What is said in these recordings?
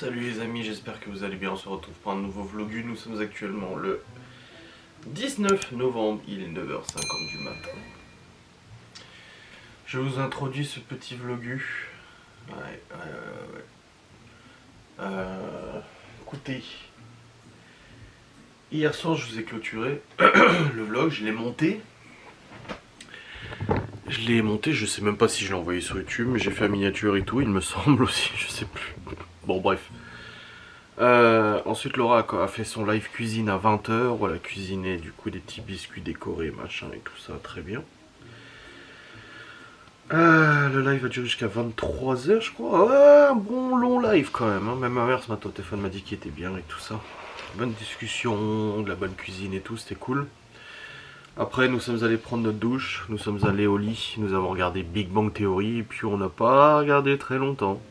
Salut les amis, j'espère que vous allez bien, on se retrouve pour un nouveau vlogu. Nous sommes actuellement le 19 novembre, il est 9h50 du matin. Je vous introduis ce petit vlogu. Écoutez, hier soir je vous ai clôturé le vlog, je l'ai monté. Je sais même pas si je l'ai envoyé sur YouTube, mais j'ai fait la miniature et tout, il me semble aussi, je sais plus. Bon bref. Ensuite Laura a fait son live cuisine à 20h, voilà, cuisiner du coup des petits biscuits décorés, machin et tout ça, très bien. Le live a duré jusqu'à 23h je crois, ouais, un bon long live quand même, hein. Même ma mère ce matin au téléphone m'a dit qu'il était bien et tout ça. Bonne discussion, de la bonne cuisine et tout, c'était cool. Après nous sommes allés prendre notre douche, nous sommes allés au lit, nous avons regardé Big Bang Theory et puis on n'a pas regardé très longtemps.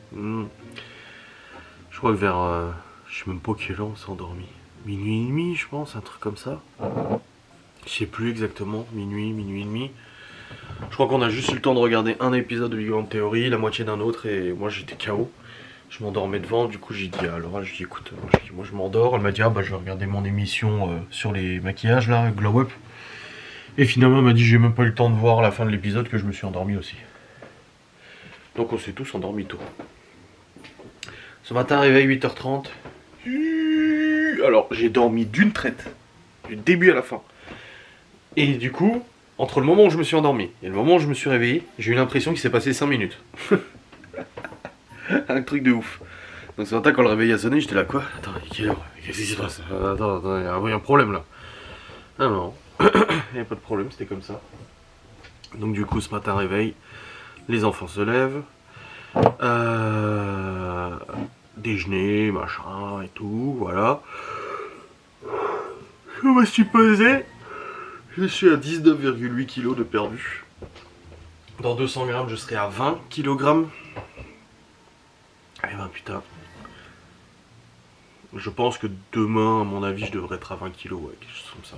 Je crois que vers, je sais même pas quelle heure on s'est endormi. Minuit et demi je pense, un truc comme ça. Je sais plus exactement, minuit et demi. Je crois qu'on a juste eu le temps de regarder un épisode de Big Bang Theory, la moitié d'un autre et moi j'étais KO. Je m'endormais devant, du coup j'ai dit à Laura, je dis écoute, moi je m'endors. Elle m'a dit ah bah je vais regarder mon émission sur les maquillages là, Glow Up. Et finalement elle m'a dit j'ai même pas eu le temps de voir la fin de l'épisode que je me suis endormi aussi. Donc on s'est tous endormis tôt. Ce matin réveil 8h30. Alors j'ai dormi d'une traite, du début à la fin. Et du coup, entre le moment où je me suis endormi et le moment où je me suis réveillé, j'ai eu l'impression qu'il s'est passé 5 minutes. Un truc de ouf. Donc ce matin quand le réveil a sonné, j'étais là quoi? Attends, quelle heure? Qu'est-ce qui se passe? Attends, il y a un problème là. Ah non, il n'y a pas de problème, c'était comme ça. Donc du coup ce matin réveil, les enfants se lèvent. Déjeuner, machin et tout, voilà. Je me suis pesé. Je suis à 19,8 kg de perdu. Dans 200 grammes, je serai à 20 kg. Eh ben putain. Je pense que demain, à mon avis, je devrais être à 20 kg, ouais, quelque chose comme ça.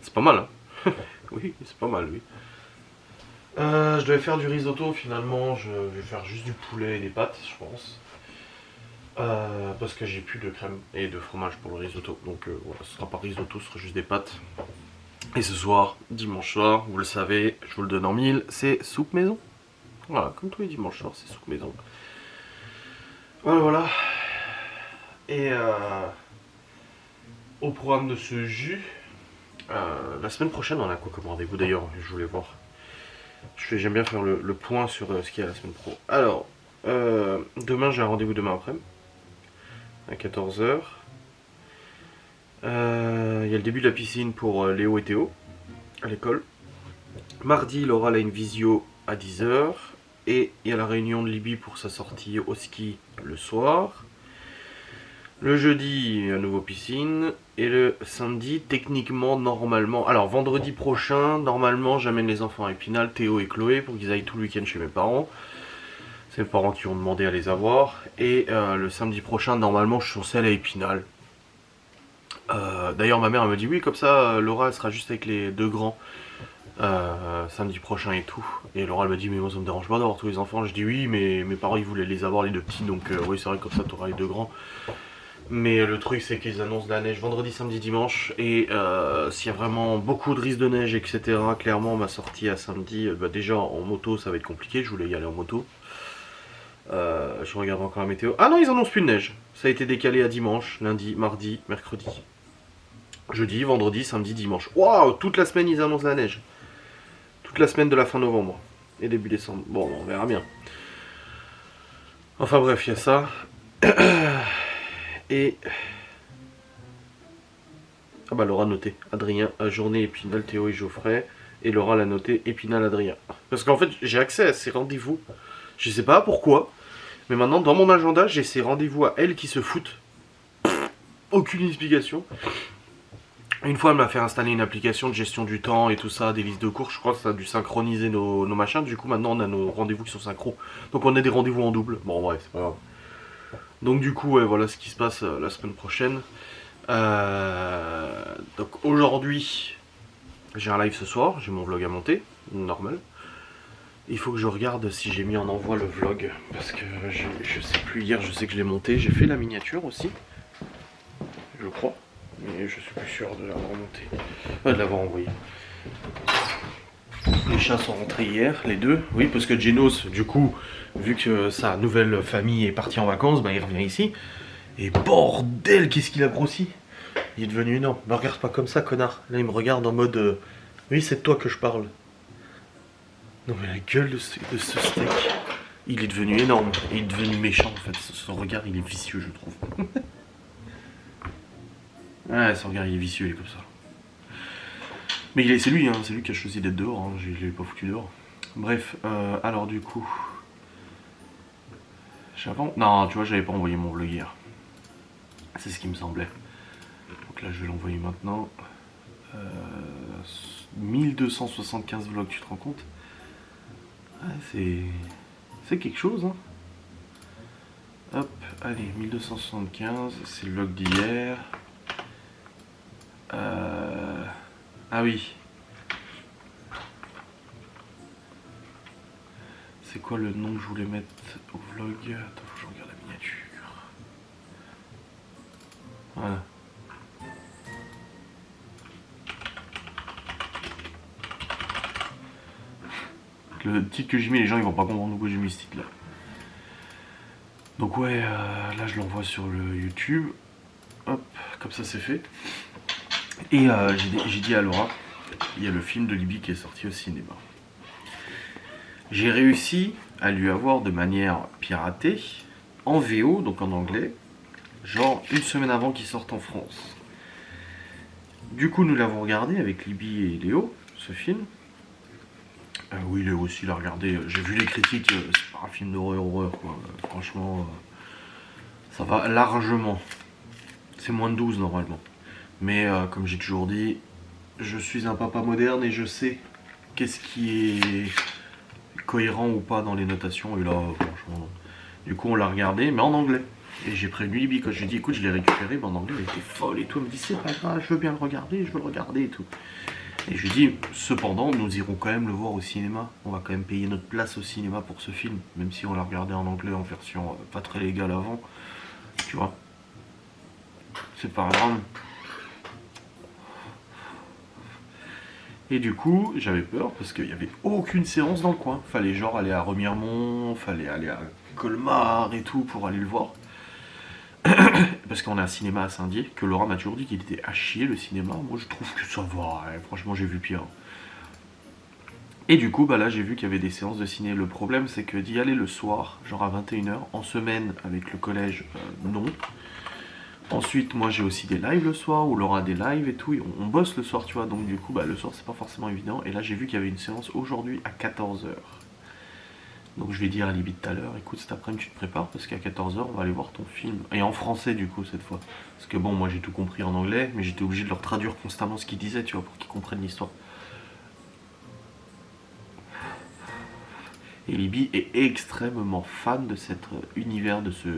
C'est pas mal, hein. Oui, c'est pas mal, oui. Je devais faire du risotto, finalement, je vais faire juste du poulet et des pâtes, je pense. Parce que j'ai plus de crème et de fromage pour le risotto. Donc voilà, ce sera pas risotto, ce sera juste des pâtes. Et ce soir, dimanche soir, vous le savez, je vous le donne en mille, c'est soupe maison. Voilà, comme tous les dimanches soirs, c'est soupe maison. Voilà. Et au programme de ce jus, la semaine prochaine, on a quoi comme rendez-vous d'ailleurs? Je voulais voir. J'aime bien faire le point sur ce qu'il y a la semaine pro. Alors, demain j'ai un rendez-vous demain après-midi, à 14h. Il y a le début de la piscine pour Léo et Théo, à l'école. Mardi, Laura a une visio à 10h. Et il y a la réunion de Libye pour sa sortie au ski le soir. Le jeudi, à nouveau piscine. Et le samedi, techniquement, normalement... Alors, vendredi prochain, normalement, j'amène les enfants à Épinal, Théo et Chloé, pour qu'ils aillent tout le week-end chez mes parents. C'est mes parents qui ont demandé à les avoir. Et le samedi prochain, normalement, je suis censé aller à Épinal. D'ailleurs, ma mère elle me dit oui, comme ça, Laura elle sera juste avec les deux grands samedi prochain et tout. Et Laura elle m'a dit mais moi ça me dérange pas d'avoir tous les enfants. Je dis oui, mais mes parents ils voulaient les avoir les deux petits, donc oui c'est vrai comme ça tu auras les deux grands. Mais le truc c'est qu'ils annoncent de la neige vendredi, samedi, dimanche. Et s'il y a vraiment beaucoup de risques de neige, etc. Clairement ma sortie à samedi, déjà en moto ça va être compliqué, je voulais y aller en moto. Je regarde encore la météo. Ah non, ils annoncent plus de neige. Ça a été décalé à dimanche, lundi, mardi, mercredi. Jeudi, vendredi, samedi, dimanche. Waouh, toute la semaine ils annoncent la neige. Toute la semaine de la fin novembre et début décembre. Bon, on verra bien. Enfin bref, il y a ça. Et... Ah bah Laura a noté. Adrien, journée Épinal, Théo et Geoffrey. Et Laura l'a noté Épinal, Adrien. Parce qu'en fait, j'ai accès à ces rendez-vous. Je sais pas pourquoi. Mais maintenant, dans mon agenda, j'ai ces rendez-vous à elle qui se foutent. Aucune explication. Une fois, elle m'a fait installer une application de gestion du temps et tout ça, des listes de cours. Je crois que ça a dû synchroniser nos machins. Du coup, maintenant, on a nos rendez-vous qui sont synchro. Donc, on a des rendez-vous en double. Bon, bref, c'est pas grave. Donc, du coup, ouais, voilà ce qui se passe la semaine prochaine. Donc, aujourd'hui, j'ai un live ce soir. J'ai mon vlog à monter, normal. Il faut que je regarde si j'ai mis en envoi le vlog. Parce que je sais plus, hier je sais que je l'ai monté. J'ai fait la miniature aussi. Je crois. Mais je suis plus sûr de l'avoir monté. De l'avoir envoyé. Les chats sont rentrés hier, les deux. Oui, parce que Genos, du coup, vu que sa nouvelle famille est partie en vacances, bah il revient ici. Et bordel, qu'est-ce qu'il a grossi! Il est devenu énorme. Me regarde pas comme ça, connard. Là, il me regarde en mode oui, c'est de toi que je parle. Non, mais la gueule de ce steak. Il est devenu énorme. Il est devenu méchant, en fait. Son regard, il est vicieux, je trouve. Ouais, son regard, il est vicieux, il est comme ça. Mais c'est lui, hein, c'est lui qui a choisi d'être dehors. Hein. Je l'ai pas foutu dehors. Bref, alors du coup. Non, tu vois, j'avais pas envoyé mon vlog hier. C'est ce qui me semblait. Donc là, je vais l'envoyer maintenant. 1275 vlogs, tu te rends compte? Ouais, c'est quelque chose, hein. Hop, allez, 1275, c'est le vlog d'hier. Ah oui. C'est quoi le nom que je voulais mettre au vlog? Attends, faut que je regarde la miniature. Voilà. Le titre que j'ai mis, les gens ils vont pas comprendre pourquoi j'ai mis ce titre là. Donc ouais, là je l'envoie sur le YouTube. Hop, comme ça c'est fait. Et j'ai dit à Laura, il y a le film de Libye qui est sorti au cinéma. J'ai réussi à lui avoir de manière piratée, en VO, donc en anglais, genre une semaine avant qu'il sorte en France. Du coup, nous l'avons regardé avec Libye et Léo, ce film. Oui, Léo aussi l'a regardé. J'ai vu les critiques, c'est pas un film d'horreur, quoi. Franchement, ça va largement. C'est moins de 12 normalement. Mais comme j'ai toujours dit, je suis un papa moderne et je sais qu'est-ce qui est cohérent ou pas dans les notations. Et là, franchement, du coup, on l'a regardé, mais en anglais. Et j'ai prévenu Libby quand je lui ai dit, écoute, je l'ai récupéré, mais en anglais, elle était folle et tout. Elle me dit, c'est pas grave, je veux bien le regarder, je veux le regarder et tout. Et je lui dis, cependant, nous irons quand même le voir au cinéma. On va quand même payer notre place au cinéma pour ce film, même si on l'a regardé en anglais en version pas très légale avant. Tu vois, c'est pas grave. Et du coup, j'avais peur parce qu'il n'y avait aucune séance dans le coin. Fallait genre aller à Remiremont, fallait aller à Colmar et tout pour aller le voir. Parce qu'on a un cinéma à Saint-Dié, que Laura m'a toujours dit qu'il était à chier le cinéma. Moi je trouve que ça va, ouais. Franchement j'ai vu pire. Et du coup, bah là j'ai vu qu'il y avait des séances de ciné. Le problème c'est que d'y aller le soir, genre à 21h, en semaine avec le collège, non. Ensuite, moi j'ai aussi des lives le soir, où Laura a des lives et tout, on bosse le soir, tu vois, donc du coup, bah, le soir c'est pas forcément évident. Et là j'ai vu qu'il y avait une séance aujourd'hui à 14h. Donc je vais dire à Libby tout à l'heure, écoute, cet après-midi tu te prépares parce qu'à 14h on va aller voir ton film. Et en français du coup cette fois. Parce que bon, moi j'ai tout compris en anglais, mais j'étais obligé de leur traduire constamment ce qu'ils disaient, tu vois, pour qu'ils comprennent l'histoire. Et Libby est extrêmement fan de cet univers, de ce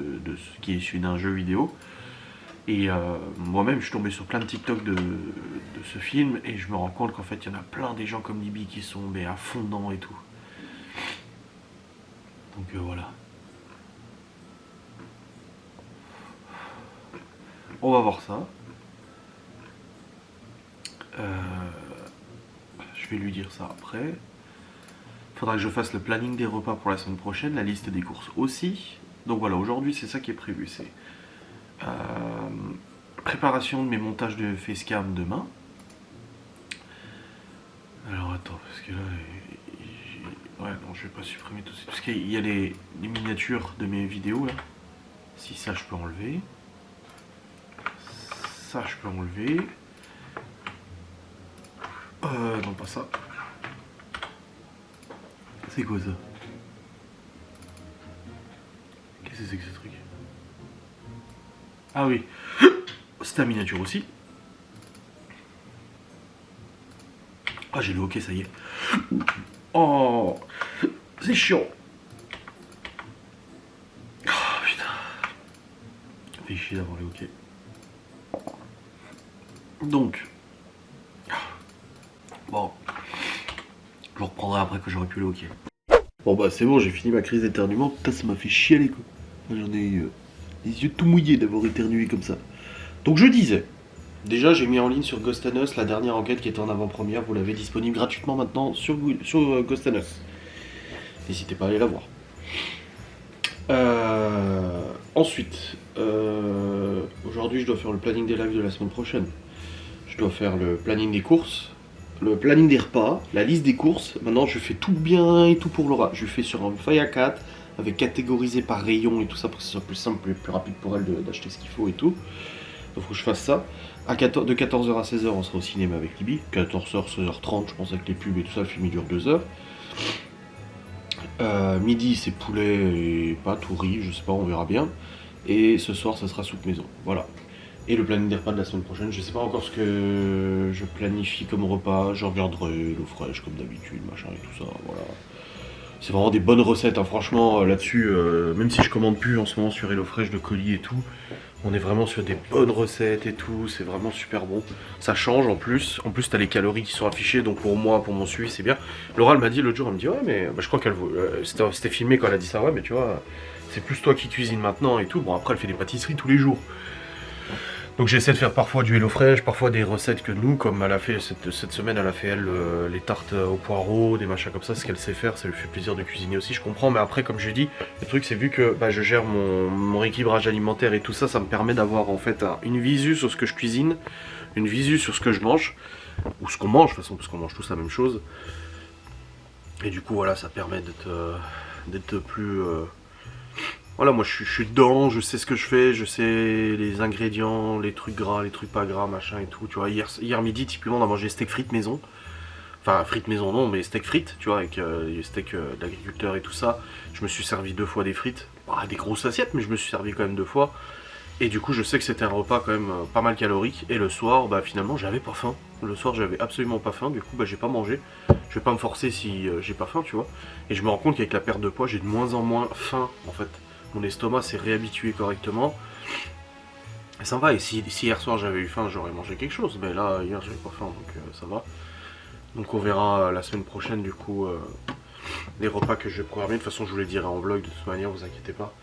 qui est issu d'un jeu vidéo. Et moi-même, je suis tombé sur plein de TikTok de ce film et je me rends compte qu'en fait, il y en a plein des gens comme Libby qui sont à fond dedans et tout. Donc voilà. On va voir ça. Je vais lui dire ça après. Faudra que je fasse le planning des repas pour la semaine prochaine, la liste des courses aussi. Donc voilà, aujourd'hui, c'est ça qui est prévu. C'est préparation de mes montages de facecam demain. Alors attends, parce que là... Ouais, non, je vais pas supprimer tout ça. Parce qu'il y a les miniatures de mes vidéos, là. Si ça, je peux enlever. Ça, je peux enlever. Non, pas ça. C'est quoi ça? Qu'est-ce que c'est que ce truc? Ah oui. C'est la miniature aussi. Ah, j'ai le hockey, ça y est. Oh, c'est chiant. Oh putain. Ça fait chier d'avoir le hockey. Donc. Bon. Je reprendrai après que j'aurai pu le hockey. Bon bah c'est bon, j'ai fini ma crise d'éternuement. Putain, ça m'a fait chialer quoi. J'en ai eu les yeux tout mouillés d'avoir éternué comme ça. Donc je disais, déjà j'ai mis en ligne sur Ghost and Us la dernière enquête qui était en avant-première. Vous l'avez disponible gratuitement maintenant sur Ghost and Us. N'hésitez pas à aller la voir. Ensuite, aujourd'hui je dois faire le planning des lives de la semaine prochaine. Je dois faire le planning des courses, le planning des repas, la liste des courses. Maintenant je fais tout bien et tout pour Laura. Je fais sur un feuille A4 avec catégorisé par rayon et tout ça pour que ce soit plus simple et plus rapide pour elle d'acheter ce qu'il faut et tout. Donc il faut que je fasse ça. De 14h à 16h on sera au cinéma avec Libby. 14h, 16h30 je pense avec les pubs et tout ça, le film il dure 2 heures. Midi c'est poulet et pâtes ou riz, je sais pas, on verra bien. Et ce soir ça sera soupe maison, voilà. Et le planning des repas de la semaine prochaine, je sais pas encore ce que je planifie comme repas, je regarderai l'eau fraîche comme d'habitude, machin et tout ça, voilà. C'est vraiment des bonnes recettes, hein, franchement là-dessus, même si je commande plus en ce moment sur HelloFresh de colis et tout, on est vraiment sur des bonnes recettes et tout, c'est vraiment super bon. Ça change en plus t'as les calories qui sont affichées, donc pour moi, pour mon suivi, c'est bien. Laura elle m'a dit l'autre jour, elle me dit ouais mais bah, je crois qu'elle c'était filmé quand elle a dit ça, ouais mais tu vois, c'est plus toi qui cuisines maintenant et tout. Bon après elle fait des pâtisseries tous les jours. Donc j'essaie de faire parfois du HelloFresh, parfois des recettes que nous, comme elle a fait cette semaine, elle a fait elle les tartes aux poireaux, des machins comme ça, ce qu'elle sait faire, ça lui fait plaisir de cuisiner aussi, je comprends, mais après comme je dis, le truc c'est vu que bah, je gère mon rééquilibrage alimentaire et tout ça, ça me permet d'avoir en fait une visu sur ce que je cuisine, une visu sur ce que je mange, ou ce qu'on mange de toute façon, parce qu'on mange tous la même chose, et du coup voilà, ça permet d'être plus... Voilà, moi je suis dedans, je sais ce que je fais, je sais les ingrédients, les trucs gras, les trucs pas gras, machin et tout. Tu vois, hier midi, typiquement, on a mangé steak frites maison. Enfin, frites maison non, mais steak frites, tu vois, avec les steaks d'agriculteurs et tout ça. Je me suis servi 2 fois des frites. Bah, des grosses assiettes, mais je me suis servi quand même 2 fois. Et du coup, je sais que c'était un repas quand même pas mal calorique. Et le soir, bah finalement, j'avais pas faim. Le soir, j'avais absolument pas faim. Du coup, bah j'ai pas mangé. Je vais pas me forcer si j'ai pas faim, tu vois. Et je me rends compte qu'avec la perte de poids, j'ai de moins en moins faim, en fait. Mon estomac s'est réhabitué correctement. Et ça va, et si hier soir j'avais eu faim, j'aurais mangé quelque chose. Mais là, hier, j'avais pas faim, donc ça va. Donc on verra la semaine prochaine, du coup, les repas que je vais programmer. De toute façon, je vous les dirai en vlog, de toute manière, vous inquiétez pas.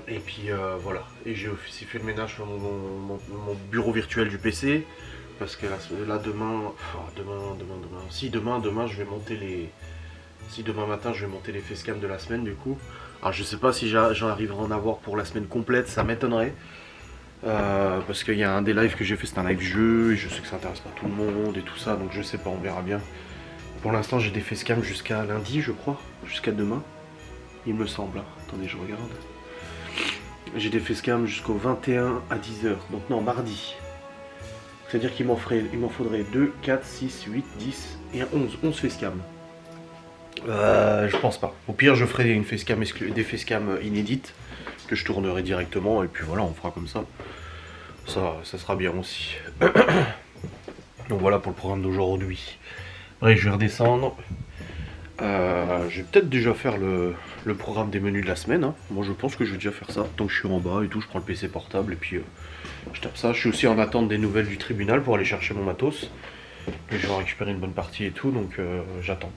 Et puis voilà. Et j'ai aussi fait le ménage sur mon bureau virtuel du PC. Parce que là demain, demain je vais monter les... Si demain matin je vais monter les facecam de la semaine du coup. Alors je sais pas si j'en arriverai à en avoir pour la semaine complète, ça m'étonnerait. Parce qu'il y a un des lives que j'ai fait, c'est un live jeu, et je sais que ça intéresse pas tout le monde et tout ça, donc je sais pas, on verra bien. Pour l'instant j'ai des facecam jusqu'à lundi je crois, jusqu'à demain, il me semble. Attendez, je regarde. J'ai des facecam jusqu'au 21 à 10h, donc non, mardi. C'est-à-dire qu'il m'en faudrait 2, 4, 6, 8, 10 et 11 facecam. Je pense pas. Au pire, je ferai des facecam inédites que je tournerai directement et puis voilà, on fera comme ça. Ça sera bien aussi. Donc voilà pour le programme d'aujourd'hui. Bref, je vais redescendre. Je vais peut-être déjà faire le programme des menus de la semaine. Hein. Moi, je pense que je vais déjà faire ça. Tant que je suis en bas et tout, je prends le PC portable et puis je tape ça. Je suis aussi en attente des nouvelles du tribunal pour aller chercher mon matos. Et je vais en récupérer une bonne partie et tout, donc j'attends.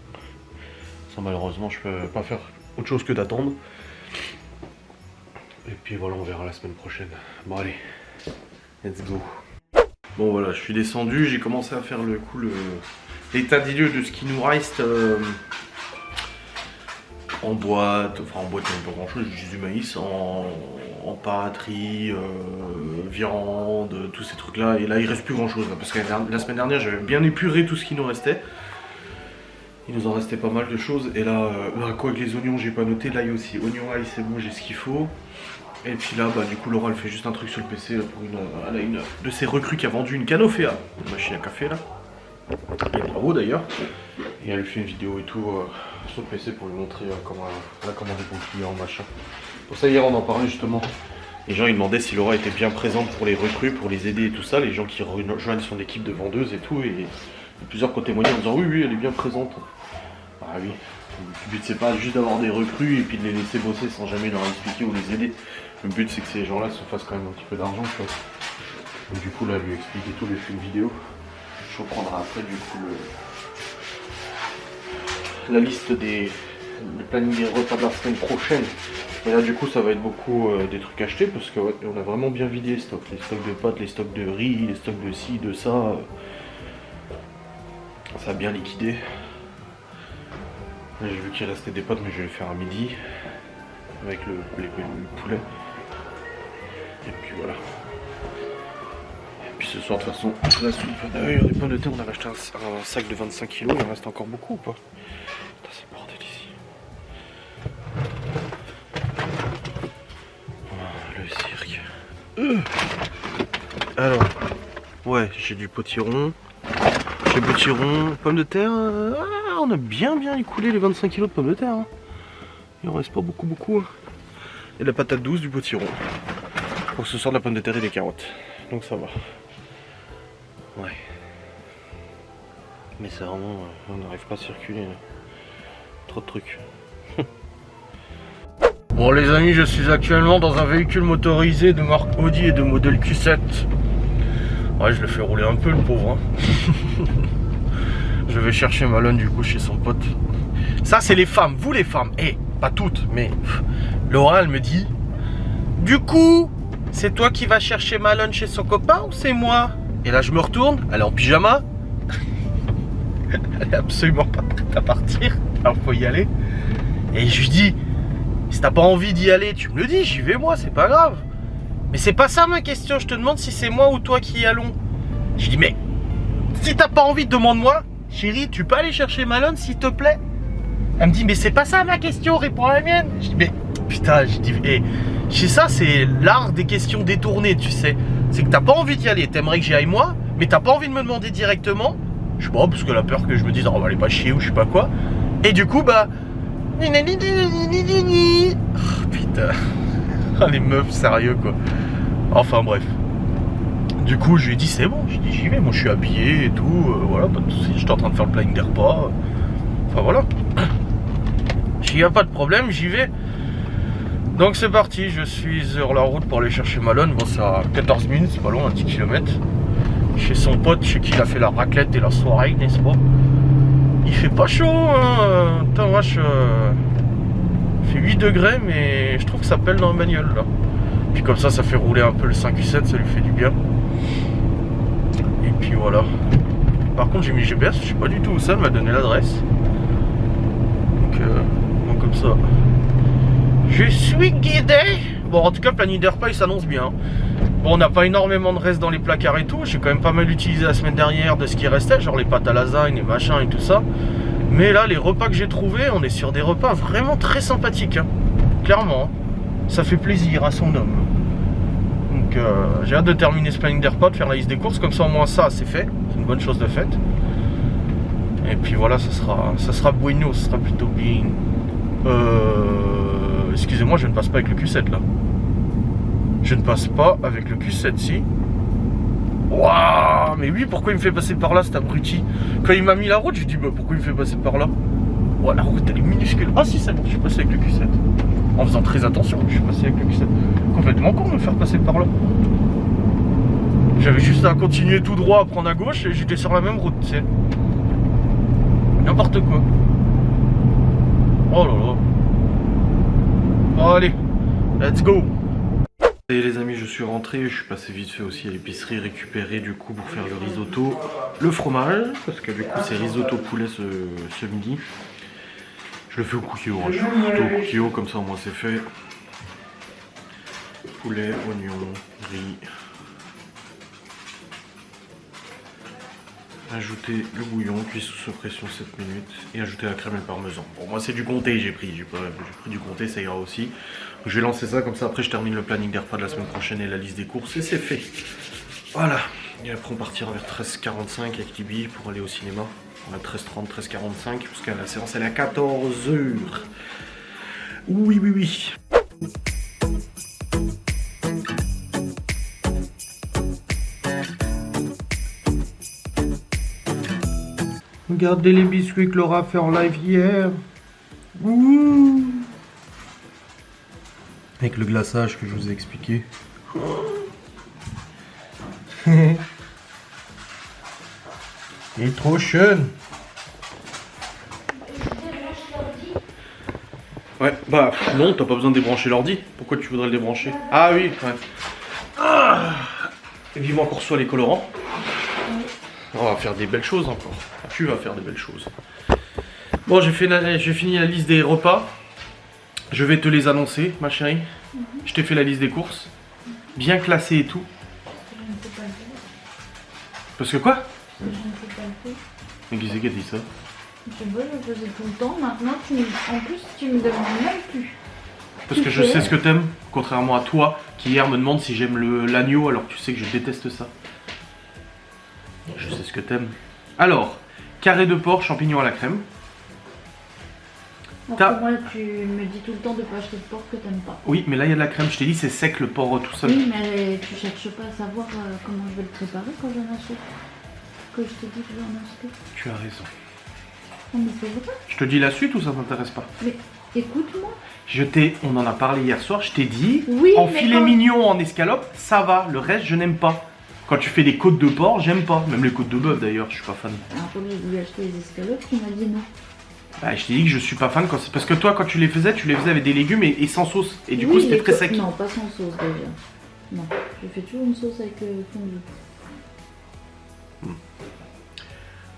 Ça, malheureusement, je peux pas faire autre chose que d'attendre. Et puis voilà, on verra la semaine prochaine. Bon allez, let's go. Bon voilà, je suis descendu, j'ai commencé à faire l'état des lieux de ce qui nous reste en boîte. Enfin en boîte, il n'y a pas grand chose, juste du maïs, en pâte, riz, viande, tous ces trucs là. Et là il reste plus grand chose, là, parce que la semaine dernière j'avais bien épuré tout ce qui nous restait. Il nous en restait pas mal de choses. Et là, quoi que les oignons, j'ai pas noté. L'ail aussi. Oignon, ail, c'est bon, j'ai ce qu'il faut. Et puis là, bah du coup, Laura, elle fait juste un truc sur le PC là, pour elle a une de ses recrues qui a vendu une Canofea, une machine à café là. Et bravo d'ailleurs. Et elle lui fait une vidéo et tout sur le PC pour lui montrer comment elle a commandé pour le client, machin. Pour ça, hier, on en parlait justement. Les gens ils demandaient si Laura était bien présente pour les recrues, pour les aider et tout ça. Les gens qui rejoignent son équipe de vendeuses et tout. Et plusieurs qui ont témoigné en disant oui, elle est bien présente. Ah oui, le but c'est pas juste d'avoir des recrues et puis de les laisser bosser sans jamais leur expliquer ou les aider. Le but c'est que ces gens-là se fassent quand même un petit peu d'argent, tu vois. Donc du coup là, lui expliquer tout, lui fait une vidéo. Je reprendrai après du coup la liste des plannings des repas de la semaine prochaine. Et là du coup ça va être beaucoup des trucs achetés parce que ouais, on a vraiment bien vidé les stocks. Les stocks de pâtes, les stocks de riz, les stocks de ci, de ça. Ça a bien liquidé. J'ai vu qu'il restait des pâtes mais je vais les faire à midi. Avec le poulet. Et puis voilà. Et puis ce soir de toute façon, la soupe. D'ailleurs les pommes de terre, on a racheté un sac de 25 kg, il en reste encore beaucoup ou pas? Putain c'est le bordel ici. Le cirque. Alors, ouais, j'ai du potiron. J'ai potiron, pommes de terre. On a bien écoulé les 25 kg de pommes de terre. Hein. Il en reste pas beaucoup. Hein. Et de la patate douce, du potiron. Pour ce soir de la pomme de terre et des carottes. Donc ça va. Ouais. Mais c'est vraiment. On n'arrive pas à circuler. Là. Trop de trucs. Bon les amis, je suis actuellement dans un véhicule motorisé de marque Audi et de modèle Q7. Ouais, je le fais rouler un peu le pauvre. Hein. Je vais chercher Malone du coup chez son pote. Ça c'est les femmes, vous les femmes. Eh, pas toutes, mais Laura elle me dit. Du coup, c'est toi qui vas chercher Malone chez son copain ou c'est moi? Et là je me retourne, elle est en pyjama. Elle est absolument pas prête à partir. Alors faut y aller. Et je lui dis, si t'as pas envie d'y aller, tu me le dis, j'y vais moi, c'est pas grave. Mais c'est pas ça ma question, je te demande si c'est moi ou toi qui y allons. Je dis mais, si t'as pas envie, demande-moi. Chérie, tu peux aller chercher Malone s'il te plaît? Elle me dit mais c'est pas ça ma question, réponds à la mienne. Je dis mais, putain, je dis, hey, chez ça c'est l'art des questions détournées, tu sais. C'est que t'as pas envie d'y aller, t'aimerais que j'y aille moi, mais t'as pas envie de me demander directement. Je sais pas, parce qu'elle a peur que je me dise, oh, on va aller pas chier ou je sais pas quoi. Et du coup, bah... Oh, putain. Oh, les meufs, sérieux, quoi. Enfin, bref. Du coup, je lui ai dit, c'est bon. J'ai dit, j'y vais. Moi, je suis habillé et tout. Voilà, pas de soucis. J'étais en train de faire le planning des repas. Enfin, voilà. J'y y a pas de problème, j'y vais. Donc, c'est parti. Je suis sur la route pour aller chercher Malone. Bon, c'est à 14 minutes, c'est pas loin, à 10 km. Chez son pote, chez qui il a fait la raclette et la soirée, n'est-ce pas? Il fait pas chaud, hein. Putain, vache. Il fait 8 degrés, mais je trouve que ça pèle dans la bagnole, là. Puis comme ça fait rouler un peu le 5Q7, ça lui fait du bien. Et puis voilà. Par contre, j'ai mis GPS, je sais pas du tout où ça, elle m'a donné l'adresse. Donc comme ça. Je suis guidé. Bon, en tout cas, le planning des repas, il s'annonce bien. Bon, on n'a pas énormément de reste dans les placards et tout. J'ai quand même pas mal utilisé la semaine dernière de ce qui restait, genre les pâtes à lasagne, les machins et tout ça. Mais là, les repas que j'ai trouvés, on est sur des repas vraiment très sympathiques. Hein. Clairement. Hein. Ça fait plaisir à son homme. Donc, j'ai hâte de terminer ce planning des repas, de faire la liste des courses. Comme ça, au moins, ça, c'est fait. C'est une bonne chose de faite. Et puis voilà, ça sera bueno, ça sera plutôt bien. Excusez-moi, je ne passe pas avec le Q7 là. Je ne passe pas avec le Q7, si. Waouh, mais oui, pourquoi il me fait passer par là cet abruti? Quand il m'a mis la route, je lui dis bah pourquoi il me fait passer par là? Oh, la route elle est minuscule. Ah si, c'est bon, je suis passé avec le Q7. En faisant très attention, je suis passé avec le Q7. Complètement con de me faire passer par là. J'avais juste à continuer tout droit, à prendre à gauche et j'étais sur la même route, tu sais. N'importe quoi. Oh là là. Bon, allez, let's go. Et les amis, je suis rentré, je suis passé vite fait aussi à l'épicerie récupérer du coup pour faire le risotto, le fromage, parce que du coup c'est risotto poulet ce midi. Je le fais au Cookio, hein. Je fais plutôt au Cookio, comme ça au moins c'est fait. Poulet, oignon, riz. Ajouter le bouillon, cuit sous pression 7 minutes et ajouter la crème et le parmesan. Bon, moi c'est du comté, j'ai pris du comté, ça ira aussi. Je vais lancer ça, comme ça après je termine le planning des repas de la semaine prochaine et la liste des courses et c'est fait. Voilà, et après on partira vers 13h45 avec Tibi pour aller au cinéma. On a 13h30, 13h45 parce que la séance elle est à 14h. Oui. Regardez les biscuits que Laura a fait en live hier. Ouh. Avec le glaçage que je vous ai expliqué. Il est trop jeune. Ouais, bah non, t'as pas besoin de débrancher l'ordi. Pourquoi tu voudrais le débrancher? Ah oui, ouais. Ah, vivement qu'on reçoit les colorants. On va faire des belles choses encore. Tu vas faire des belles choses. Bon, j'ai fini la liste des repas. Je vais te les annoncer, ma chérie. Je t'ai fait la liste des courses. Bien classée et tout. Je ne sais pas le faire. Parce que quoi? Je ne sais pas le faire. Mais qui c'est qui a dit ça? Je sais pas, je faisais tout le temps. Maintenant, en plus, tu me demandes même plus. Parce que je sais ce que t'aimes, contrairement à toi, qui hier me demande si j'aime l'agneau, alors que tu sais que je déteste ça. Je sais ce que t'aimes. Alors, carré de porc, champignons à la crème. Alors que moi, tu me dis tout le temps de pas acheter de porc que t'aimes pas. Oui, mais là il y a de la crème, je t'ai dit c'est sec le porc tout seul. Oui, mais tu cherches pas à savoir comment je vais le préparer quand j'en achète. Que je te dis que j'en achète. Tu as raison. Non, mais c'est vrai. Je te dis la suite ou ça t'intéresse pas? Mais écoute-moi. On en a parlé hier soir, je t'ai dit, Oui, en mais filet quand... mignon, en escalope, ça va, le reste je n'aime pas. Quand tu fais des côtes de porc, j'aime pas. Même les côtes de bœuf d'ailleurs, je suis pas fan. Alors quand j'ai voulu acheter les escalopes, tu m'as dit non. Bah, je t'ai dit que je suis pas fan parce que toi quand tu les faisais avec des légumes et sans sauce. Et du coup c'était très sec. Non, pas sans sauce déjà. Non, je fais toujours une sauce avec fondue.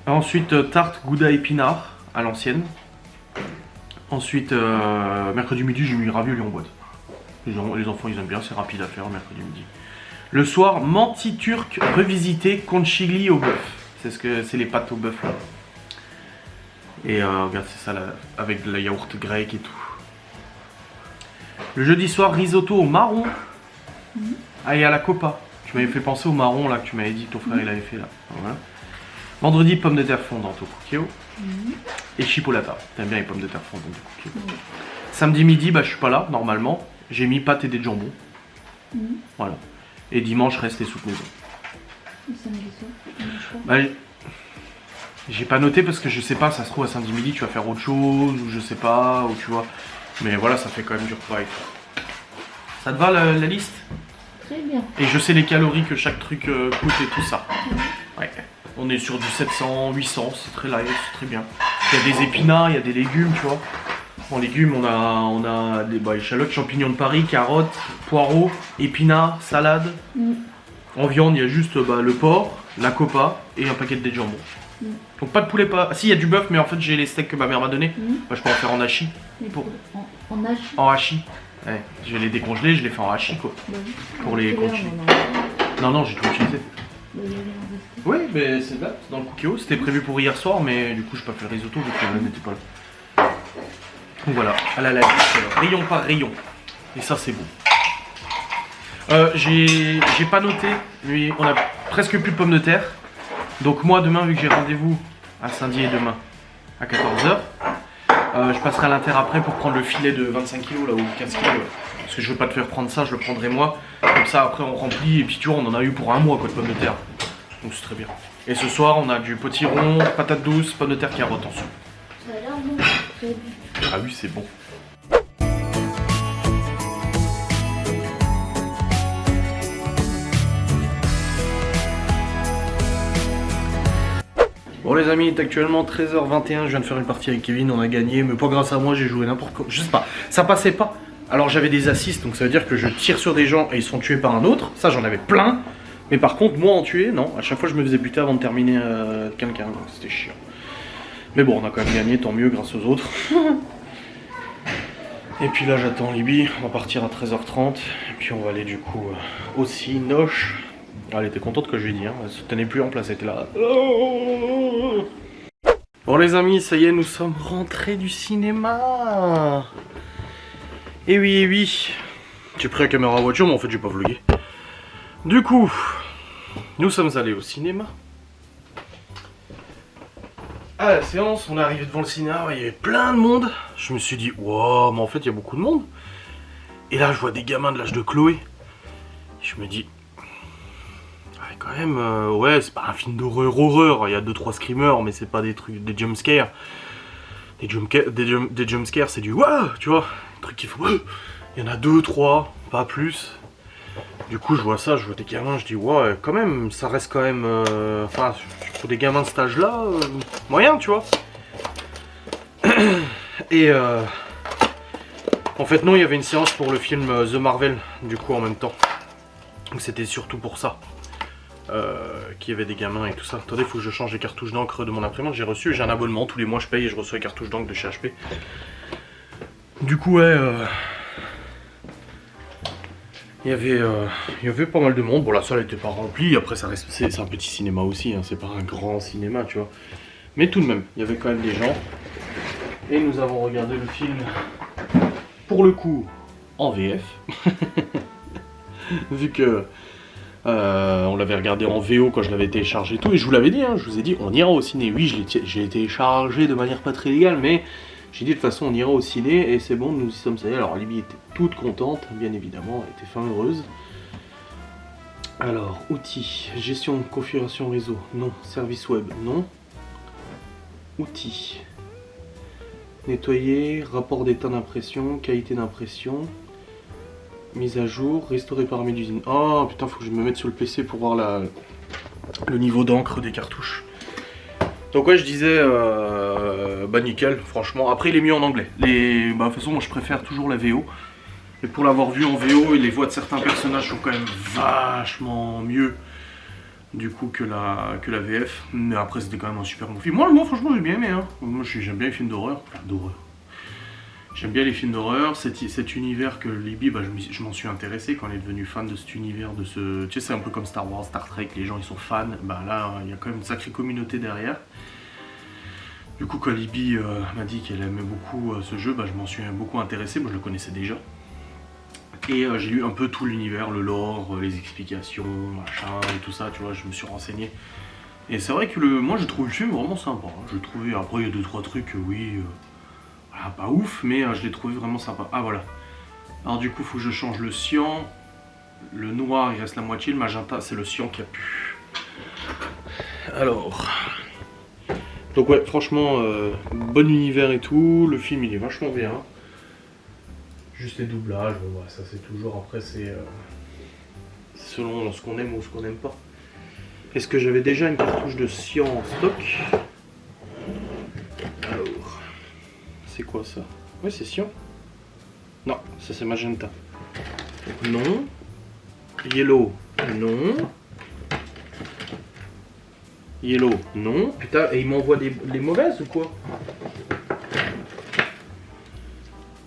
Ensuite tarte gouda épinard à l'ancienne. Ensuite mercredi midi j'ai mis ravioli en boîte. Les enfants ils aiment bien, c'est rapide à faire mercredi midi. Le soir, menti turc revisité conchigli au bœuf. C'est les pâtes au bœuf là. Et regarde, c'est ça là, avec de la yaourt grec et tout. Le jeudi soir, risotto au marron. Ah, et à la copa. Tu m'avais fait penser au marron là que tu m'avais dit que ton frère il avait fait là. Voilà. Vendredi, pommes de terre fondantes au cookie. Et chipolata. T'aimes bien les pommes de terre fondantes au cookie. Samedi midi, bah je suis pas là normalement. J'ai mis pâtes et des jambons. Voilà. Et dimanche, reste les soupes maison. Et samedi soir, tu manges pas? Bah, j'ai pas noté parce que je sais pas, ça se trouve à samedi midi tu vas faire autre chose ou je sais pas, ou tu vois. Mais voilà, ça fait quand même du repas et tout. Ça te va la liste? Très bien. Et je sais les calories que chaque truc coûte et tout ça. Ouais. On est sur du 700, 800, c'est très light, c'est très bien. Il y a des épinards, il y a des légumes, tu vois. En légumes, on a des échalotes, champignons de Paris, carottes, poireaux, épinards, salade. En viande, il y a juste le porc, la copa et un paquet de jambon. Donc pas de poulet, pas... Si, il y a du bœuf, mais en fait j'ai les steaks que ma mère m'a donné. Bah, je peux en faire en hachis. En hachis? En hachis. Ouais, je vais les décongeler, je les fais en hachis quoi. Bah oui. Pour les congeler. Non, j'ai tout utilisé. Bah, il y avait un resté. Oui, mais c'est là, c'est dans le cookie. C'était prévu pour hier soir, mais du coup, je n'ai pas fait le risotto vu que n'était pas là. Donc voilà, à la liste, rayon par rayon. Et ça, c'est beau. J'ai pas noté, mais on a presque plus de pommes de terre. Donc moi, demain, vu que j'ai rendez-vous à Saint-Dié demain à 14 h, je passerai à l'Inter après pour prendre le filet de 25 kg là, ou 15 kg. Parce que je veux pas te faire prendre ça, je le prendrai moi. Comme ça, après, on remplit et puis tu vois, on en a eu pour un mois quoi, de pommes de terre. Donc c'est très bien. Et ce soir, on a du potiron, patates douces, pommes de terre, carottes en soupe. Ça a l'air bon. Très bien. Ah oui, c'est bon. Bon les amis, il est actuellement 13 h 21, je viens de faire une partie avec Kevin, on a gagné, mais pas grâce à moi, j'ai joué n'importe quoi, je sais pas, ça passait pas. Alors j'avais des assists, donc ça veut dire que je tire sur des gens et ils sont tués par un autre, ça j'en avais plein. Mais par contre, moi en tuer, non, à chaque fois je me faisais buter avant de terminer quelqu'un, donc c'était chiant. Mais bon, on a quand même gagné, tant mieux grâce aux autres. Et puis là j'attends Libye, on va partir à 13 h 30, et puis on va aller du coup aussi Noche. Elle était contente que je lui ai dit, hein. Elle se tenait plus en place, elle était là. Bon les amis, ça y est, nous sommes rentrés du cinéma. Et oui, et oui. J'ai pris la caméra à voiture, mais en fait j'ai pas vlogué. Du coup, nous sommes allés au cinéma. À la séance, on est arrivé devant le cinéma, il y avait plein de monde. Je me suis dit, wow, mais en fait il y a beaucoup de monde. Et là je vois des gamins de l'âge de Chloé. Je me dis, ouais, quand même, ouais, c'est pas un film d'horreur, il y a 2-3 screamers, mais c'est pas des trucs, des jumpscares. Des jumpscares, c'est du waouh, tu vois, des trucs qui font, il y en a 2-3, pas plus. Du coup, je vois ça, je vois des gamins, je dis, ouais, quand même, ça reste quand même, enfin, pour des gamins de cet âge-là, moyen, tu vois. Et En fait non, il y avait une séance pour le film The Marvel, du coup en même temps. Donc c'était surtout pour ça. Qu'il y avait des gamins et tout ça. Attendez, il faut que je change les cartouches d'encre de mon imprimante. J'ai un abonnement, tous les mois je paye et je reçois les cartouches d'encre de chez HP. Du coup ouais, il y avait pas mal de monde. Bon, la salle était pas remplie, après ça reste, c'est un petit cinéma aussi, hein. C'est pas un grand cinéma, tu vois. Mais tout de même, il y avait quand même des gens. Et nous avons regardé le film, pour le coup, en VF. Vu que on l'avait regardé en VO quand je l'avais téléchargé et tout. Et je vous l'avais dit, hein, je vous ai dit, on ira au ciné. Oui, j'ai téléchargé de manière pas très légale, mais j'ai dit de toute façon, on ira au ciné. Et c'est bon, nous y sommes allés. Alors, Libye était toute contente, bien évidemment, elle était fin heureuse. Alors, outils, gestion de configuration réseau, non. Service web, non. Outils. Nettoyer, rapport d'état d'impression, qualité d'impression, mise à jour, restaurer paramètres d'usine. Oh putain, faut que je me mette sur le PC pour voir le niveau d'encre des cartouches. Donc ouais, je disais, bah nickel, franchement. Après, il est mieux en anglais. Bah, de toute façon, moi je préfère toujours la VO. Et pour l'avoir vu en VO, les voix de certains personnages sont quand même vachement mieux du coup que la VF. Mais après, c'était quand même un super bon film. Moi franchement, j'ai bien aimé. Hein. Moi, j'aime bien les films d'horreur. Enfin, d'horreur. J'aime bien les films d'horreur. Cet univers que Libby, bah, je m'en suis intéressé quand elle est devenue fan de cet univers, de ce. Tu sais, c'est un peu comme Star Wars, Star Trek. Les gens, ils sont fans. Bah là, il y a quand même une sacrée communauté derrière. Du coup, quand Libby m'a dit qu'elle aimait beaucoup ce jeu, bah, je m'en suis beaucoup intéressé. Moi, je le connaissais déjà. Et j'ai lu un peu tout l'univers, le lore, les explications, machin, et tout ça, tu vois, je me suis renseigné. Et c'est vrai que moi, je trouve le film vraiment sympa. Hein. Je trouvais, après, il y a 2-3 trucs, oui, voilà, pas ouf, mais je l'ai trouvé vraiment sympa. Ah, voilà. Alors, du coup, il faut que je change le cyan. Le noir, il reste la moitié. Le magenta, c'est le cyan qui a pu. Alors. Donc, ouais, franchement, bon univers et tout. Le film, il est vachement bien. Juste les doublages, bon bah ça c'est toujours, après c'est selon ce qu'on aime ou ce qu'on n'aime pas. Est-ce que j'avais déjà une cartouche de cyan en stock? Alors, c'est quoi ça? Ouais, c'est cyan. Non, ça c'est magenta. Non. Yellow, non. Yellow, non. Putain, et il m'envoie les mauvaises ou quoi?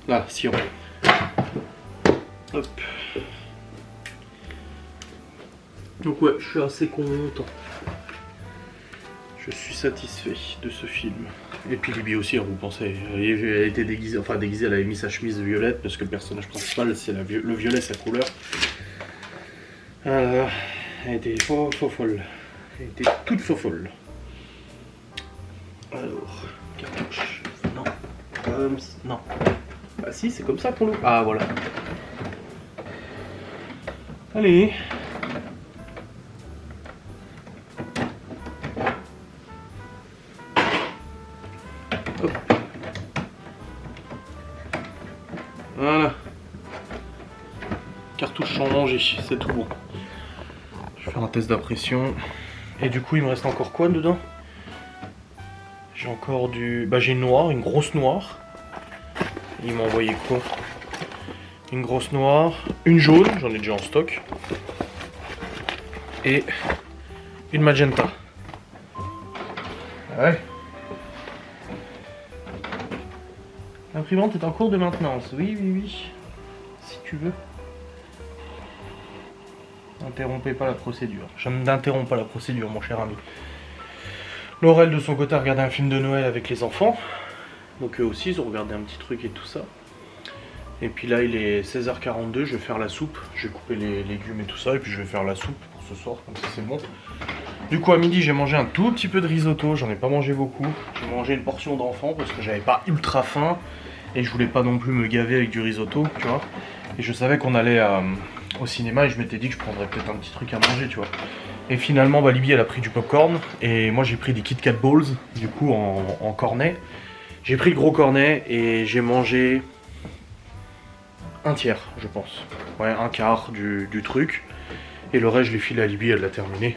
Là, cyan. Hop. Donc ouais, je suis assez content. Je suis satisfait de ce film. Et puis Libby aussi, vous pensez, elle était déguisée, enfin déguisée, elle avait mis sa chemise violette parce que le personnage principal, c'est le violet, sa couleur. Elle était folle. Elle était toute folle. Alors, cartouche. Non. Non. Ah si, c'est comme ça qu'on l'ouvre. Ah voilà. Allez. Hop. Voilà. Cartouche changée, c'est tout bon. Je vais faire un test d'impression. Et du coup, il me reste encore quoi dedans? J'ai encore du... Bah j'ai une noire, une grosse noire. Il m'a envoyé quoi? Une grosse noire, une jaune, j'en ai déjà en stock. Et une magenta. Ouais. L'imprimante est en cours de maintenance. Oui. Si tu veux. N'interrompez pas la procédure. Je n'interromps pas la procédure, mon cher ami. Laurel, de son côté, a regardé un film de Noël avec les enfants. Donc eux aussi, ils ont regardé un petit truc et tout ça. Et puis là, il est 16h42, je vais faire la soupe. Je vais couper les légumes et tout ça, et puis je vais faire la soupe pour ce soir, comme ça c'est bon. Du coup, à midi, j'ai mangé un tout petit peu de risotto, j'en ai pas mangé beaucoup. J'ai mangé une portion d'enfant parce que j'avais pas ultra faim. Et je voulais pas non plus me gaver avec du risotto, tu vois. Et je savais qu'on allait au cinéma et je m'étais dit que je prendrais peut-être un petit truc à manger, tu vois. Et finalement, bah, Libby, elle a pris du popcorn. Et moi, j'ai pris des Kit Kat Balls, du coup, en cornet. J'ai pris le gros cornet et j'ai mangé... un tiers, je pense. Ouais, un quart du truc. Et le reste, je l'ai filé à Libby, elle l'a terminé.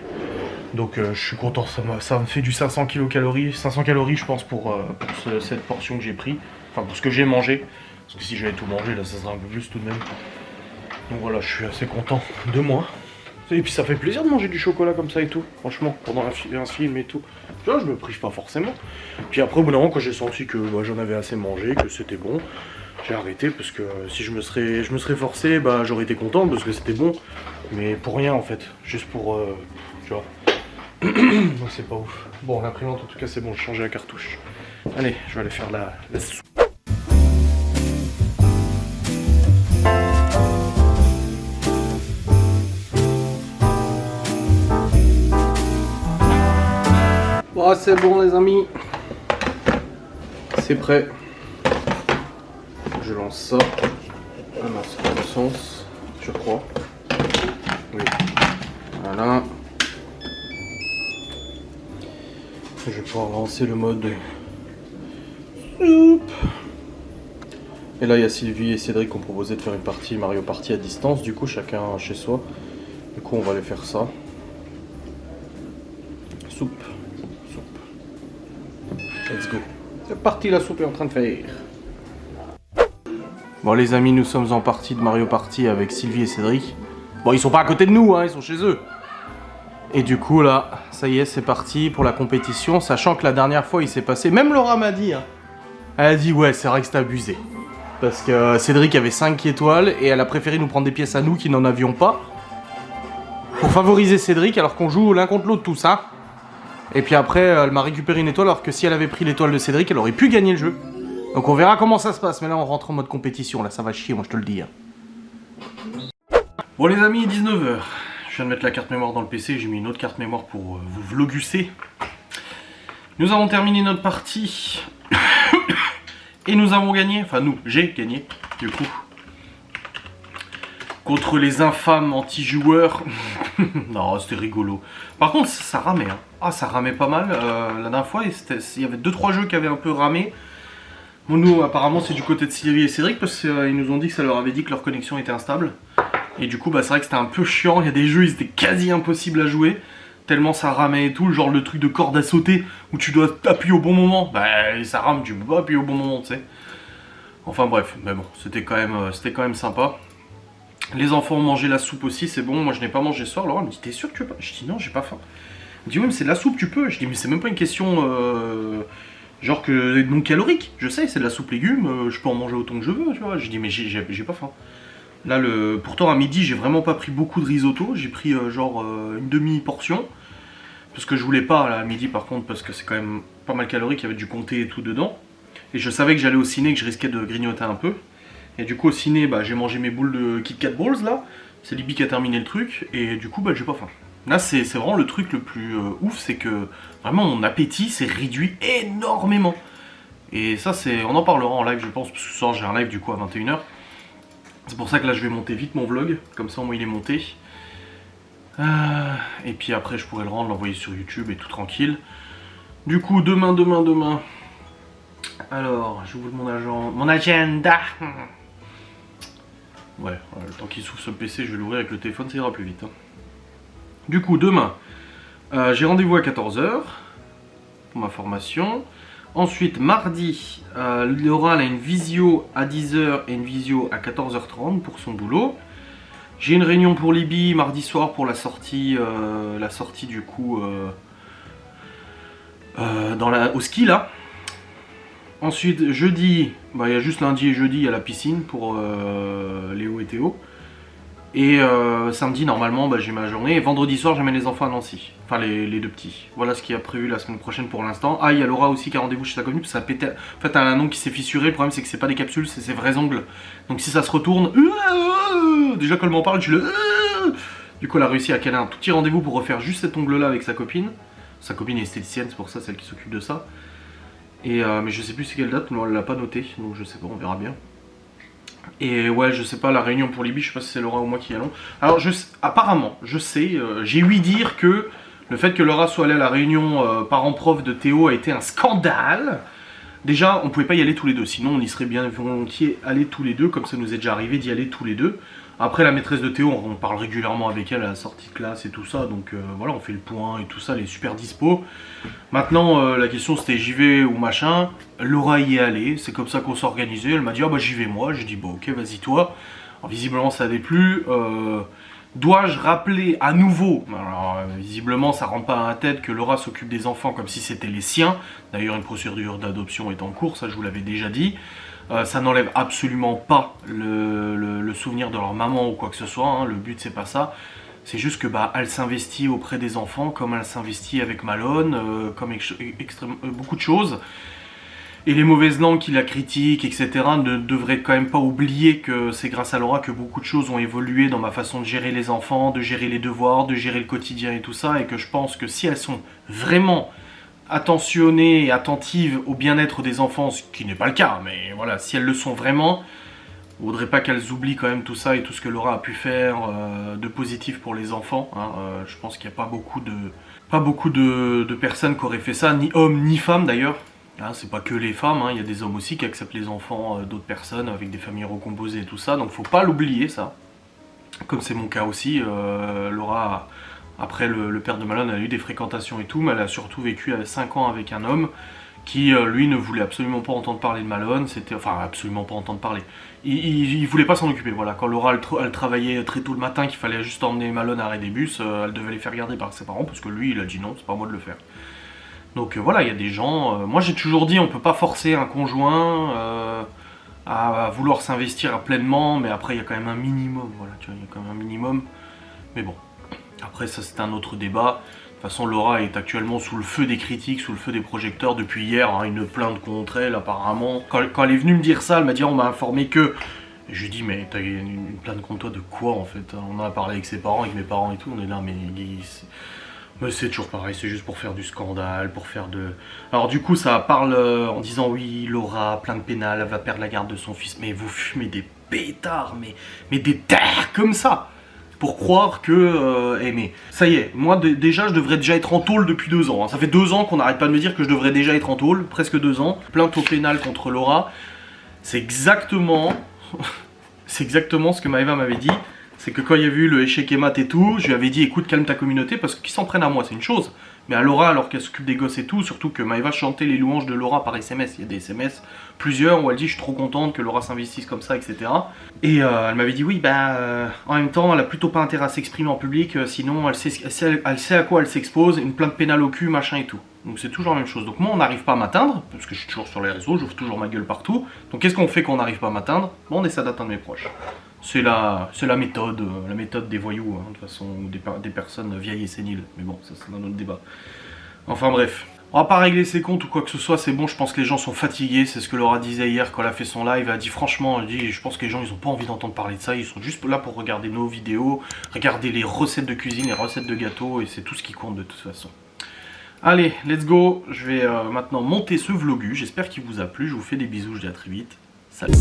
Donc je suis content, ça me fait du 500 kcal, 500 calories je pense pour cette portion que j'ai pris. Enfin pour ce que j'ai mangé. Parce que si j'avais tout mangé, là, ça serait un peu plus tout de même. Donc voilà, je suis assez content de moi. Et puis ça fait plaisir de manger du chocolat comme ça et tout, franchement, pendant un film et tout. Tu vois, je me prive pas forcément. Puis après, au bout d'un moment, quand j'ai senti que j'en avais assez mangé, que c'était bon, j'ai arrêté parce que si je me serais forcé, j'aurais été content parce que c'était bon. Mais pour rien en fait, juste pour, tu vois. Donc c'est pas ouf. Bon, l'imprimante en tout cas c'est bon, j'ai changé la cartouche. Allez, je vais aller faire la soupe. Oh, c'est bon les amis, c'est prêt. Je lance ça. Ah non, c'est pas le sens, je crois. Oui. Voilà. Je vais pouvoir lancer le mode soupe. Et là il y a Sylvie et Cédric qui ont proposé de faire une partie Mario Party à distance, du coup chacun chez soi. Du coup on va aller faire ça. Soupe. Let's go. C'est parti, la soupe est en train de faire. Bon les amis, nous sommes en partie de Mario Party avec Sylvie et Cédric. Bon, ils sont pas à côté de nous, hein, ils sont chez eux. Et du coup là, ça y est, c'est parti pour la compétition. Sachant que la dernière fois, il s'est passé... Même Laura m'a dit, hein. Elle a dit, ouais, c'est vrai que c'est abusé. Parce que Cédric avait 5 étoiles et elle a préféré nous prendre des pièces à nous qui n'en avions pas. Pour favoriser Cédric alors qu'on joue l'un contre l'autre tous, hein. Et puis après, elle m'a récupéré une étoile alors que si elle avait pris l'étoile de Cédric, elle aurait pu gagner le jeu. Donc on verra comment ça se passe. Mais là, on rentre en mode compétition. Là, ça va chier, moi je te le dis. Bon les amis, 19h. Je viens de mettre la carte mémoire dans le PC. J'ai mis une autre carte mémoire pour vous vlogusser. Nous avons terminé notre partie. Et nous avons gagné. Enfin nous, j'ai gagné, du coup. Contre les infâmes anti-joueurs. Non, c'était rigolo. Par contre, ça ramait. Hein. Ah, ça ramait pas mal. La dernière fois, il y avait 2-3 jeux qui avaient un peu ramé. Bon, nous, apparemment, c'est du côté de Sylvie et Cédric parce qu'ils nous ont dit que ça leur avait dit que leur connexion était instable. Et du coup, c'est vrai que c'était un peu chiant. Il y a des jeux, ils étaient quasi impossibles à jouer. Tellement ça ramait et tout. Genre le truc de corde à sauter où tu dois appuyer au bon moment. Ça rame, tu peux pas appuyer au bon moment, tu sais. Enfin bref, mais bon, c'était quand même sympa. Les enfants ont mangé la soupe aussi, c'est bon. Moi, je n'ai pas mangé ce soir. Laura me dit, t'es sûr que tu veux pas? Je dis, non, j'ai pas faim. Elle me dit, oui, mais c'est de la soupe, tu peux. Je dis, mais c'est même pas une question genre que non calorique. Je sais, c'est de la soupe légumes, je peux en manger autant que je veux, tu vois. Je dis, mais j'ai pas faim. Là, pourtant, à midi, j'ai vraiment pas pris beaucoup de risotto. J'ai pris une demi-portion. Parce que je voulais pas, là, à midi, par contre, parce que c'est quand même pas mal calorique. Il y avait du comté et tout dedans. Et je savais que j'allais au ciné, que je risquais de grignoter un peu. Et du coup au ciné, j'ai mangé mes boules de Kit Kat Balls là. C'est Libby qui a terminé le truc. Et du coup j'ai pas faim. Là c'est vraiment le truc le plus ouf, c'est que vraiment mon appétit s'est réduit énormément. Et ça on en parlera en live je pense, parce que ce soir j'ai un live du coup à 21h. C'est pour ça que là je vais monter vite mon vlog, comme ça au moins il est monté. Et puis après je pourrai le rendre, l'envoyer sur YouTube et tout tranquille. Du coup demain. Alors, j'ouvre mon agenda. Ouais, le temps qu'il s'ouvre sur le PC, je vais l'ouvrir avec le téléphone, ça ira plus vite. Hein. Du coup, demain, j'ai rendez-vous à 14h pour ma formation. Ensuite, mardi, Laura a une visio à 10h et une visio à 14h30 pour son boulot. J'ai une réunion pour Libby mardi soir pour la sortie du coup au ski là. Ensuite, jeudi, il y a juste lundi et jeudi à la piscine pour Léo et Théo. Et samedi, normalement, j'ai ma journée. Et vendredi soir, j'amène les enfants à Nancy. Enfin, les deux petits. Voilà ce qu'il y a prévu la semaine prochaine pour l'instant. Ah, il y a Laura aussi qui a rendez-vous chez sa copine. Parce que ça a pété. En fait, elle a un ongle qui s'est fissuré. Le problème, c'est que c'est pas des capsules, c'est ses vrais ongles. Donc, si ça se retourne. Déjà, quand elle m'en parle, je le. Du coup, elle a réussi à caler un tout petit rendez-vous pour refaire juste cet ongle-là avec sa copine. Sa copine est esthéticienne, c'est pour ça, celle qui s'occupe de ça. Et mais je sais plus c'est quelle date, mais elle l'a pas noté, donc je sais pas, on verra bien. Et ouais, je sais pas, la réunion pour Libby, je sais pas si c'est Laura ou moi qui y allons. Alors apparemment, je sais, j'ai ouï dire que le fait que Laura soit allée à la réunion parents-prof de Théo a été un scandale. Déjà, on pouvait pas y aller tous les deux, sinon on y serait bien volontiers allés tous les deux, comme ça nous est déjà arrivé d'y aller tous les deux. Après, la maîtresse de Théo, on parle régulièrement avec elle à la sortie de classe et tout ça, donc voilà, on fait le point et tout ça, elle est super dispo. Maintenant, la question c'était j'y vais ou machin. Laura y est allée, c'est comme ça qu'on s'est organisé. Elle m'a dit, ah bah j'y vais moi. J'ai dit, bon ok, vas-y toi. Alors, visiblement, ça a déplu. Dois-je rappeler à nouveau, alors visiblement ça rentre pas à la tête, que Laura s'occupe des enfants comme si c'était les siens. D'ailleurs, une procédure d'adoption est en cours, ça je vous l'avais déjà dit. Ça n'enlève absolument pas le souvenir de leur maman ou quoi que ce soit, hein. Le but c'est pas ça. C'est juste que bah elle s'investit auprès des enfants comme elle s'investit avec Malone, comme beaucoup de choses. Et les mauvaises langues qui la critiquent, etc. ne devraient quand même pas oublier que c'est grâce à Laura que beaucoup de choses ont évolué dans ma façon de gérer les enfants, de gérer les devoirs, de gérer le quotidien et tout ça. Et que je pense que si elles sont vraiment attentionnées et attentives au bien-être des enfants, ce qui n'est pas le cas, mais voilà, si elles le sont vraiment, il ne faudrait pas qu'elles oublient quand même tout ça et tout ce que Laura a pu faire de positif pour les enfants. Hein. Je pense qu'il n'y a pas beaucoup de personnes qui auraient fait ça, ni hommes ni femmes d'ailleurs. Hein, c'est pas que les femmes, hein, il y a des hommes aussi qui acceptent les enfants d'autres personnes avec des familles recomposées et tout ça, donc faut pas l'oublier ça. Comme c'est mon cas aussi, Laura, après le père de Malone, elle a eu des fréquentations et tout, mais elle a surtout vécu 5 ans avec un homme qui, lui, ne voulait absolument pas entendre parler de Malone, enfin absolument pas entendre parler. Il voulait pas s'en occuper, voilà. Quand Laura elle travaillait très tôt le matin, qu'il fallait juste emmener Malone à l'arrêt des bus, elle devait les faire garder par ses parents, parce que lui, il a dit non, c'est pas à moi de le faire. Donc voilà, il y a des gens... moi j'ai toujours dit, on peut pas forcer un conjoint à vouloir s'investir pleinement, mais après il y a quand même un minimum, voilà, tu vois, il y a quand même un minimum. Mais bon, après ça c'est un autre débat. De toute façon, Laura est actuellement sous le feu des critiques, sous le feu des projecteurs depuis hier, hein, une plainte contre elle apparemment. Quand elle est venue me dire ça, elle m'a dit, on m'a informé que... Et je lui ai dit, mais t'as une plainte contre toi de quoi en fait? On en a parlé avec ses parents, avec mes parents et tout, on est là, mais c'est toujours pareil, c'est juste pour faire du scandale, pour faire de... Alors du coup ça parle en disant oui, Laura, plainte pénale, elle va perdre la garde de son fils. Mais vous fumez des pétards, mais des terres comme ça, pour croire que... mais ça y est, moi déjà je devrais déjà être en tôle depuis 2 ans. Hein. Ça fait 2 ans qu'on n'arrête pas de me dire que je devrais déjà être en tôle, presque 2 ans. Plainte au pénal contre Laura, c'est exactement... c'est exactement ce que Maëva m'avait dit. C'est que quand il y a eu le échec et mat et tout, je lui avais dit écoute, calme ta communauté, parce qu'ils s'en prennent à moi, c'est une chose. Mais à Laura, alors qu'elle s'occupe des gosses et tout, surtout que Maëva chantait les louanges de Laura par SMS. Il y a des SMS, plusieurs, où elle dit je suis trop contente que Laura s'investisse comme ça, etc. Et elle m'avait dit oui, en même temps, elle a plutôt pas intérêt à s'exprimer en public, sinon elle sait à quoi elle s'expose, une plainte pénale au cul, machin et tout. Donc c'est toujours la même chose. Donc moi on n'arrive pas à m'atteindre, parce que je suis toujours sur les réseaux, j'ouvre toujours ma gueule partout. Donc qu'est-ce qu'on fait quand on n'arrive pas à m'atteindre? Bon, on essaie d'atteindre mes proches. C'est la méthode des voyous, hein, de toute façon, ou des personnes vieilles et séniles. Mais bon, ça c'est un autre débat. Enfin bref, on va pas régler ses comptes ou quoi que ce soit, c'est bon, je pense que les gens sont fatigués, c'est ce que Laura disait hier quand elle a fait son live, elle a dit franchement, je pense que les gens ils ont pas envie d'entendre parler de ça, ils sont juste là pour regarder nos vidéos, regarder les recettes de cuisine, les recettes de gâteaux, et c'est tout ce qui compte de toute façon. Allez, let's go, je vais maintenant monter ce vlogu, j'espère qu'il vous a plu, je vous fais des bisous, je dis à très vite, salut.